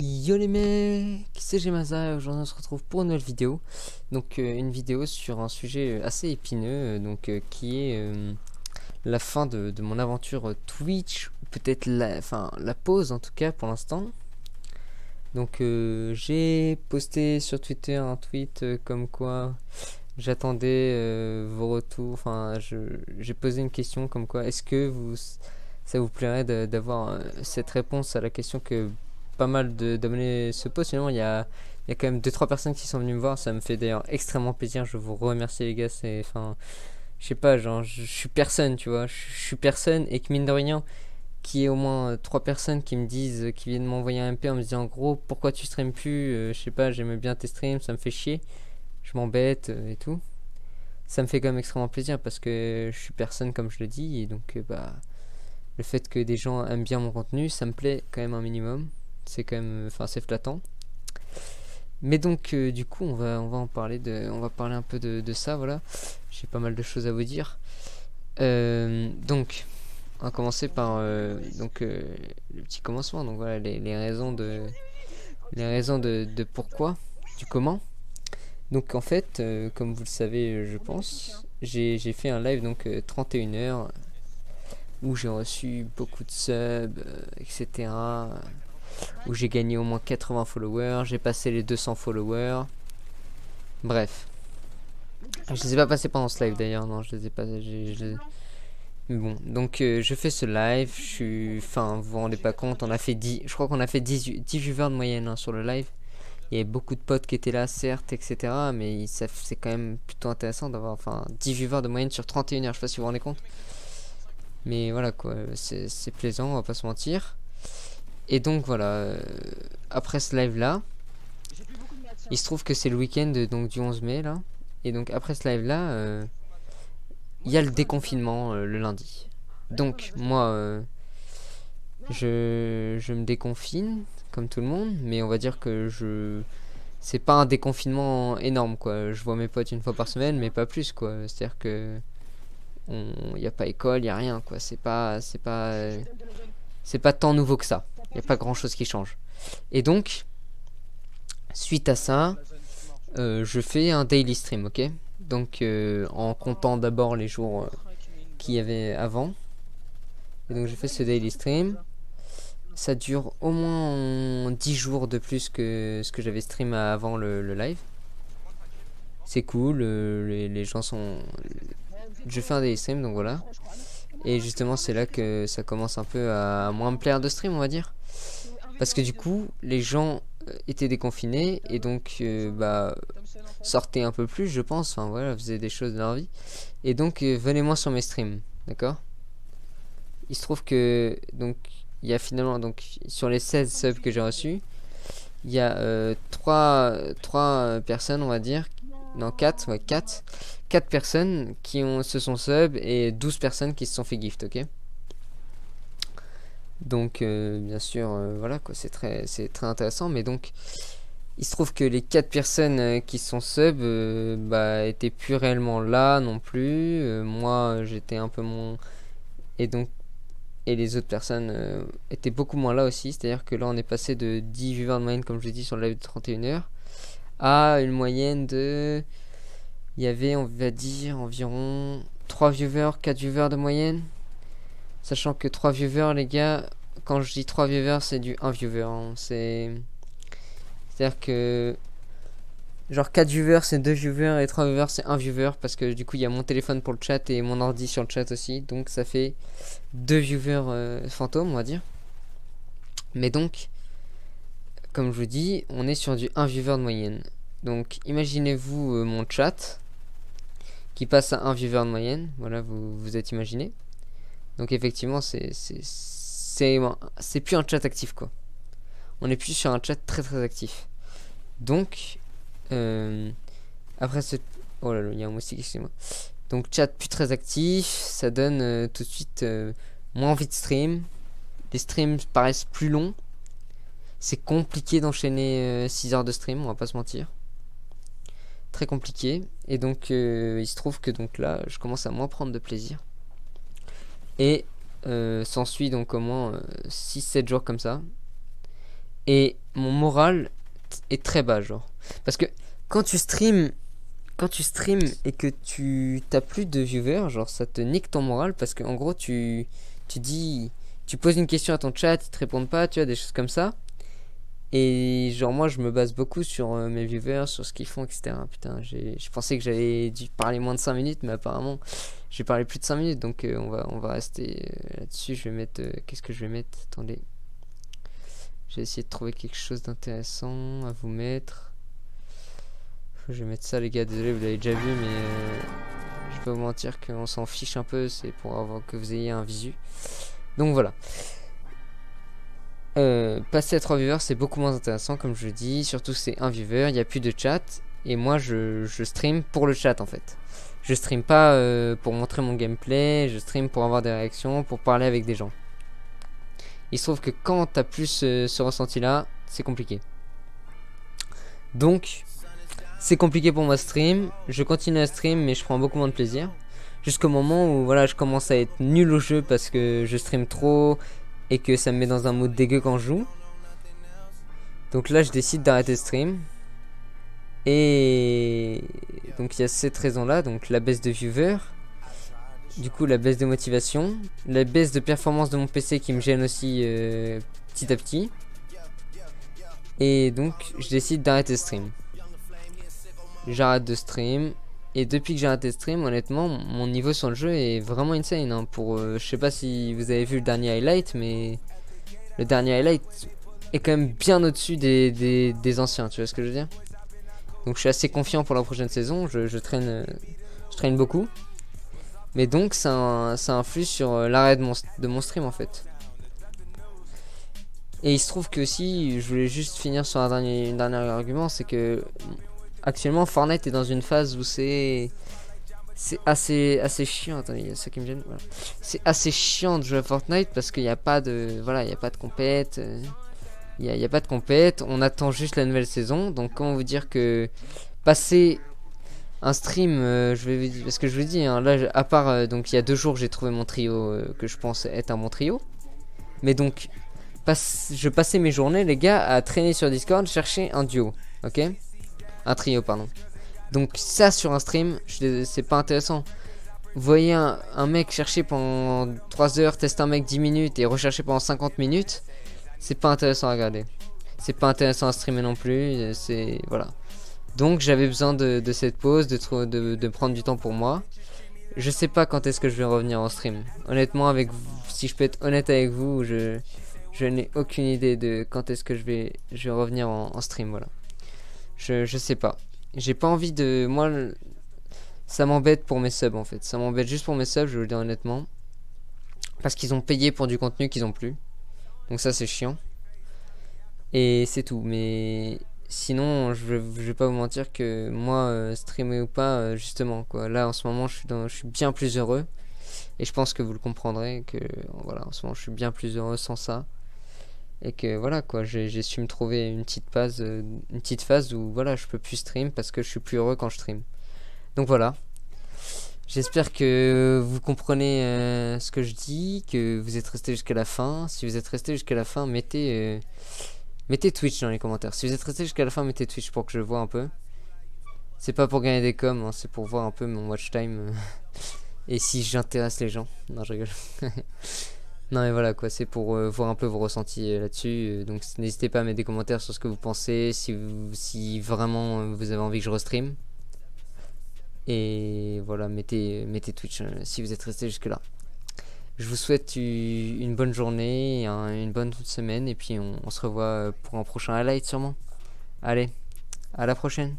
Yo les mecs, c'est Gemaza et aujourd'hui on se retrouve pour une nouvelle vidéo. Donc une vidéo sur un sujet assez épineux, qui est la fin de mon aventure Twitch, ou peut-être la pause en tout cas pour l'instant. Donc j'ai posté sur Twitter un tweet comme quoi j'attendais vos retours. J'ai posé une question comme quoi est-ce que ça vous plairait d'avoir cette réponse à la question que pas mal d'abonnés se posent. Finalement, il y a quand même deux trois personnes qui sont venues me voir. Ça me fait d'ailleurs extrêmement plaisir. Je vous remercie les gars. Je sais pas, genre, je suis personne, tu vois. Je suis personne et que mine de rien, qu'il y ait au moins trois personnes qui me disent, qui viennent m'envoyer un MP en me disant, en gros, pourquoi tu streams plus. Je sais pas, j'aimais bien tes streams, ça me fait chier. Je m'embête et tout. Ça me fait quand même extrêmement plaisir parce que je suis personne comme je le dis. Et donc, le fait que des gens aiment bien mon contenu, ça me plaît quand même un minimum. C'est quand même, c'est flattant. Mais donc, du coup, on va parler un peu de ça, voilà. J'ai pas mal de choses à vous dire. Donc, on va commencer par le petit commencement. Donc voilà, les raisons de pourquoi, du comment. Donc en fait, comme vous le savez, je pense, j'ai fait un live 31 heures où j'ai reçu beaucoup de subs, etc. Où j'ai gagné au moins 80 followers, j'ai passé les 200 followers. Bref. Je les ai pas passés pendant ce live d'ailleurs, non, je les ai pas. Mais bon, donc je fais ce live, vous vous rendez pas compte, on a fait 10, je crois qu'on a fait 10 viewers de moyenne hein, sur le live. Il y avait beaucoup de potes qui étaient là, certes, etc. Mais c'est quand même plutôt intéressant d'avoir 10 viewers de moyenne sur 31 heures, je sais pas si vous vous rendez compte. Mais voilà quoi, c'est plaisant, on va pas se mentir. Et donc voilà, après ce live là, il se trouve que c'est le week-end donc du 11 mai là. Et donc après ce live là, il y a le déconfinement le lundi. Donc moi, je me déconfine comme tout le monde, mais on va dire que c'est pas un déconfinement énorme quoi. Je vois mes potes une fois par semaine, mais pas plus quoi. C'est-à-dire que y a pas école, y a rien quoi. C'est pas tant nouveau que ça. Y a pas grand chose qui change. Et donc, suite à ça, je fais un daily stream, ok. Donc en comptant d'abord les jours qu'il y avait avant. Et donc je fais ce daily stream. Ça dure au moins 10 jours de plus que ce que j'avais stream avant le live. C'est cool, les gens sont... Je fais un daily stream, donc voilà. Et justement c'est là que ça commence un peu à moins me plaire de stream, on va dire. Parce que du coup, les gens étaient déconfinés et donc sortaient un peu plus, je pense. Enfin voilà, faisaient des choses de leur vie. Et donc venez moins sur mes streams, d'accord. Il se trouve que donc il y a finalement donc sur les 16 subs que j'ai reçus, il y a 3 personnes, on va dire, non 4, ouais 4 personnes qui se sont sub et 12 personnes qui se sont fait gift, ok. Donc bien sûr voilà quoi, c'est très intéressant, mais donc il se trouve que les 4 personnes qui sont sub étaient plus réellement là non plus. Moi j'étais un peu moins, et donc et les autres personnes étaient beaucoup moins là aussi. C'est-à-dire que là on est passé de 10 viewers de moyenne comme je l'ai dit sur le live de 31 heures à une moyenne de, il y avait on va dire environ 3 viewers, 4 viewers de moyenne. Sachant que 3 viewers les gars, quand je dis 3 viewers c'est du 1 viewer hein. C'est-à-dire que genre 4 viewers c'est 2 viewers et 3 viewers c'est 1 viewer, parce que du coup il y a mon téléphone pour le chat et mon ordi sur le chat aussi. Donc ça fait 2 viewers fantômes on va dire. Mais donc comme je vous dis, on est sur du 1 viewer de moyenne. Donc imaginez-vous mon chat qui passe à 1 viewer de moyenne. Voilà, vous êtes imaginé. Donc effectivement c'est plus un chat actif quoi. On est plus sur un chat très très actif. Donc après ce... Oh là là, il y a un moustique, excusez-moi. Donc chat plus très actif, ça donne tout de suite moins envie de stream. Les streams paraissent plus longs. C'est compliqué d'enchaîner 6 heures de stream, on va pas se mentir. Très compliqué. Et donc il se trouve que donc là, je commence à moins prendre de plaisir. Et s'ensuit donc au moins 6-7 jours comme ça. Et mon moral est très bas, genre. Parce que quand tu stream et que tu t'as plus de viewers, genre ça te nique ton moral parce que en gros tu poses une question à ton chat, ils te répondent pas, tu vois, des choses comme ça. Et genre moi je me base beaucoup sur mes viewers, sur ce qu'ils font, etc. Putain, je pensais que j'avais dû parler moins de 5 minutes, mais apparemment j'ai parlé plus de 5 minutes, donc on va rester là-dessus. Je vais mettre, qu'est-ce que je vais mettre? Attendez. Je vais essayer de trouver quelque chose d'intéressant à vous mettre. Je vais mettre ça les gars, désolé vous l'avez déjà vu, mais je vais pas vous mentir qu'on s'en fiche un peu, c'est pour avoir que vous ayez un visu. Donc voilà. Passer à 3 viewers c'est beaucoup moins intéressant comme je le dis, surtout c'est un viewer, il n'y a plus de chat et moi je stream pour le chat en fait. Je stream pas pour montrer mon gameplay, je stream pour avoir des réactions, pour parler avec des gens. Il se trouve que quand t'as plus ce ressenti là, c'est compliqué. Donc c'est compliqué pour moi stream, je continue à stream mais je prends beaucoup moins de plaisir. Jusqu'au moment où voilà, je commence à être nul au jeu parce que je stream trop et que ça me met dans un mode dégueu quand je joue. Donc là je décide d'arrêter le stream. Et donc il y a cette raison là, donc la baisse de viewers, du coup la baisse de motivation, la baisse de performance de mon PC qui me gêne aussi petit à petit. Et donc je décide d'arrêter le stream. J'arrête de stream. Et depuis que j'ai arrêté de stream, honnêtement, mon niveau sur le jeu est vraiment insane. Hein, pour, je sais pas si vous avez vu le dernier highlight, mais le dernier highlight est quand même bien au-dessus des anciens. Tu vois ce que je veux dire? Donc je suis assez confiant pour la prochaine saison. Je traîne beaucoup. Mais donc ça influe sur l'arrêt de mon stream en fait. Et il se trouve que aussi, je voulais juste finir sur un dernier argument, c'est que actuellement Fortnite est dans une phase où c'est assez chiant. Attendez, il y a ça qui me gêne. Voilà. C'est assez chiant de jouer à Fortnite parce qu'il n'y a pas de il y a pas de compète. Il y a pas de compète. On attend juste la nouvelle saison. Donc comment vous dire que passer un stream, je vais vous dire, parce que je vous dis, hein, là à part donc il y a 2 jours j'ai trouvé mon trio que je pense être un bon trio. Mais donc je passais mes journées les gars à traîner sur Discord chercher un duo, ok, un trio pardon. Donc ça sur un stream c'est pas intéressant. Vous voyez un mec chercher pendant 3 heures, tester un mec 10 minutes et rechercher pendant 50 minutes, c'est pas intéressant à regarder. C'est pas intéressant à streamer non plus, c'est voilà. Donc j'avais besoin de cette pause, de prendre du temps pour moi. Je sais pas quand est-ce que je vais revenir en stream. Honnêtement, si je peux être honnête avec vous, je n'ai aucune idée de quand est-ce que je vais revenir en stream, voilà. Je sais pas. J'ai pas envie de... Moi, ça m'embête pour mes subs en fait. Ça m'embête juste pour mes subs, je veux le dire honnêtement. Parce qu'ils ont payé pour du contenu qu'ils ont plus. Donc ça c'est chiant. Et c'est tout. Mais sinon, je vais pas vous mentir que moi, streamer ou pas, justement quoi. Là en ce moment, je suis bien plus heureux. Et je pense que vous le comprendrez que voilà, en ce moment, je suis bien plus heureux sans ça. Et que voilà quoi, j'ai su me trouver une petite phase où voilà, je peux plus stream parce que je suis plus heureux quand je stream. Donc voilà. J'espère que vous comprenez ce que je dis, que vous êtes resté jusqu'à la fin. Si vous êtes resté jusqu'à la fin, mettez Twitch dans les commentaires. Si vous êtes resté jusqu'à la fin, mettez Twitch pour que je vois un peu. C'est pas pour gagner des coms, hein, c'est pour voir un peu mon watch time. Et si j'intéresse les gens. Non, je rigole. Non mais voilà quoi, c'est pour voir un peu vos ressentis là-dessus. Donc n'hésitez pas à mettre des commentaires sur ce que vous pensez, si vraiment vous avez envie que je restream. Et voilà, mettez Twitch si vous êtes resté jusque là. Je vous souhaite une bonne journée, une bonne semaine, et puis on se revoit pour un prochain highlight sûrement. Allez, à la prochaine.